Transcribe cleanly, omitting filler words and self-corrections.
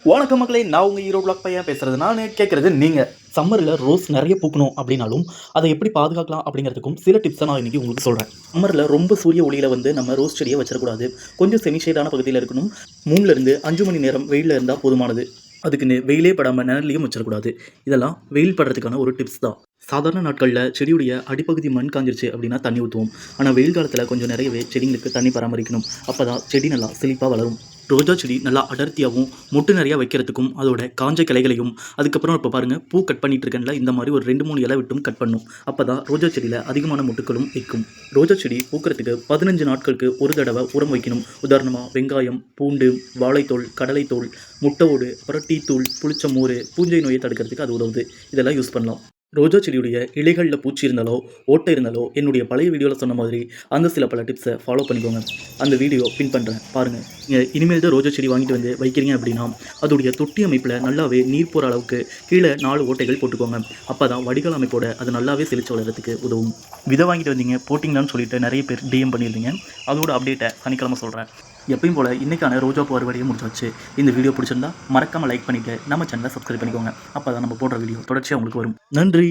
வணக்கம் மக்களே, நான் உங்கள் ஹீரோ பிளாக் பையன் பேசுகிறது. நான் கேட்குறது நீங்கள் சம்மரில் ரோஸ் நிறைய பூக்கணும் அப்படின்னாலும் அதை எப்படி பாதுகாக்கலாம் அப்படிங்கிறதுக்கும் சில டிப்ஸை நான் இன்றைக்கி உங்களுக்கு சொல்கிறேன். சம்மரில் ரொம்ப சூரிய ஒளியில் வந்து நம்ம ரோஸ் செடியை வச்சிடக்கூடாது. கொஞ்சம் செமிஷேடான பகுதியில் இருக்கணும். 3லேருந்து 5 மணி நேரம் வெயிலில் இருந்தால் போதுமானது. அதுக்குன்னு வெயிலே படாமல் நிழல்லையும் வச்சிடக்கூடாது. இதெல்லாம் வெயில் படுறதுக்கான ஒரு டிப்ஸ் தான். சாதாரண நாட்களில் செடியுடைய அடிப்பகுதி மண் காஞ்சிருச்சு அப்படின்னா தண்ணி ஊற்றுவோம். ஆனால் வெயில் காலத்தில் கொஞ்சம் நிறையவே செடிங்களுக்கு தண்ணி பராமரிக்கணும். அப்போ தான் செடி நல்லா செழிப்பாக வளரும். ரோஜா செடி நல்லா அடர்த்தியாகவும் மொட்டு நிறையா வைக்கிறதுக்கும் அதோட காஞ்ச கிளைகளையும் அதுக்கப்புறம் இப்போ பாருங்கள் பூ கட் பண்ணிட்டு இருக்கேன்ல, இந்த மாதிரி ஒரு 2-3 இலை விட்டும் கட் பண்ணும். அப்போ தான் ரோஜா செடியில் அதிகமான மொட்டுக்களும் வைக்கும். ரோஜா செடி பூக்கிறதுக்கு 15 நாட்களுக்கு ஒரு தடவை உரம் வைக்கணும். உதாரணமாக வெங்காயம், பூண்டு, வாழைத்தோல், கடலைத்தோல், முட்டை ஓடு, அப்புறம் டீத்தூள், புளிச்ச மோர், பூஞ்சை நோயை தடுக்கிறதுக்கு அது உதவுது. இதெல்லாம் யூஸ் பண்ணலாம். ரோஜா செடியுடைய இலைகளில் பூச்சி இருந்தாலோ ஓட்டை இருந்தாலோ என்னுடைய பழைய வீடியோவில் சொன்ன மாதிரி அந்த சில பல டிப்ஸை ஃபாலோ பண்ணிக்கோங்க. அந்த வீடியோ பின் பண்ணுறேன் பாருங்கள். நீங்கள் இனிமேல் தான் ரோஜா செடி வாங்கிட்டு வந்து வைக்கிறீங்க அப்படின்னா அதோடைய தொட்டி அமைப்பில் நல்லாவே நீர் போகிற அளவுக்கு கீழே 4 ஓட்டைகள் போட்டுக்கோங்க. அப்போ தான் வடிகால் அமைப்போட அது நல்லாவே செழிச்சு வளர்கிறதுக்கு உதவும். விதை வாங்கிட்டு வந்தீங்க போட்டிங்களான்னு சொல்லிட்டு நிறைய பேர் டிஎம் பண்ணியிருந்தீங்க. அதோட அப்டேட்டை சனிக்கிழமை சொல்கிறேன். எப்பயும் போல் இன்றைக்கான ரோஜா பூ அறுவடையை முடிச்சாச்சு. இந்த வீடியோ பிடிச்சிருந்தா மறக்காமல் லைக் பண்ணிவிட்டு நம்ம சேனலை சப்ஸ்கிரைப் பண்ணிக்கோங்க. அப்போ தான் நம்ம போடுற வீடியோ தொடர்ச்சியாக உங்களுக்கு வரும். நன்றி.